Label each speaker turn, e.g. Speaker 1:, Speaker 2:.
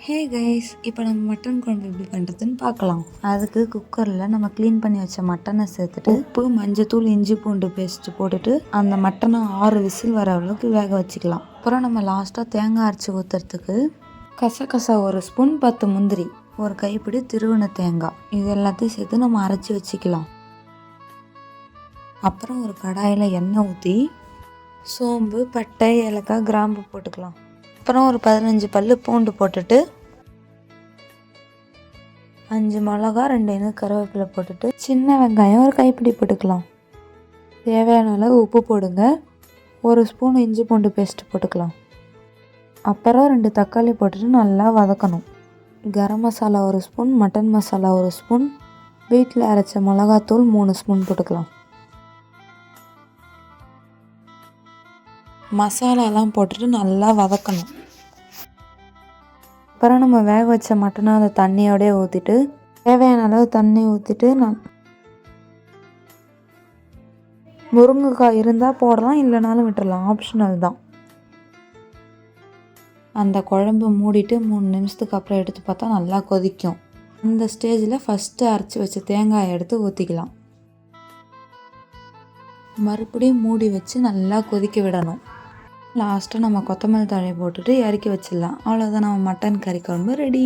Speaker 1: Hey guys, இப்போ நம்ம mutton குழம்பு எப்படி பண்ணுறதுன்னு பார்க்கலாம். அதுக்கு குக்கரில் நம்ம க்ளீன் பண்ணி வச்ச மட்டனை சேர்த்துட்டு உப்பு, மஞ்சத்தூள், இஞ்சி பூண்டு பேஸ்ட்டு போட்டுட்டு அந்த மட்டனை 6 விசில் வர அளவுக்கு வேக வச்சுக்கலாம். அப்புறம் நம்ம லாஸ்ட்டாக தேங்காய் அரைச்சி ஊற்றுறதுக்கு கசகசா 1 ஸ்பூன், 10 முந்திரி, ஒரு கைப்பிடி திருவன தேங்காய், இது எல்லாத்தையும் சேர்த்து நம்ம அரைச்சி வச்சுக்கலாம். அப்புறம் ஒரு கடாயில் எண்ணெய் ஊற்றி சோம்பு, பட்டை, ஏலக்காய், கிராம்பு போட்டுக்கலாம். அப்புறம் ஒரு 15 பல்லு பூண்டு போட்டுட்டு 5 மிளகா, 2 இனுக்கு கருவேப்பிலை போட்டுட்டு சின்ன வெங்காயம் ஒரு கைப்பிடி போட்டுக்கலாம். தேவையான அளவு உப்பு போடுங்க. 1 ஸ்பூன் இஞ்சி பூண்டு பேஸ்ட் போட்டுக்கலாம். அப்புறம் 2 தக்காளி போட்டுட்டு நல்லா வதக்கணும். Garam masala 1 spoon, mutton masala 1 spoon, வீட்டில் அரைச்ச மிளகாத்தூள் 3 ஸ்பூன் போட்டுக்கலாம். மசாலாலாம் போட்டுட்டு நல்லா வதக்கணும். அப்புறம் நம்ம வேக வச்ச மட்டனை அந்த தண்ணியோடய ஊற்றிட்டு தேவையான அளவு தண்ணி ஊற்றிட்டு முருங்கைக்காய் இருந்தால் போடலாம், இல்லைனாலும் விட்டுடலாம், ஆப்ஷனல் தான். அந்த குழம்பு மூடிட்டு 3 நிமிஷத்துக்கு அப்புறம் எடுத்து பார்த்தா நல்லா கொதிக்கும். அந்த ஸ்டேஜில் ஃபஸ்ட்டு அரைச்சி வச்ச தேங்காயை எடுத்து ஊற்றிக்கலாம். மறுபடியும் மூடி வச்சு நல்லா கொதிக்க விடணும். லாஸ்ட்டாக நம்ம கொத்தமல்லி தழை போட்டுட்டு இறக்கி வச்சிடலாம். அவ்வளோதான், நம்ம மட்டன் கறி குழம்பு ரெடி.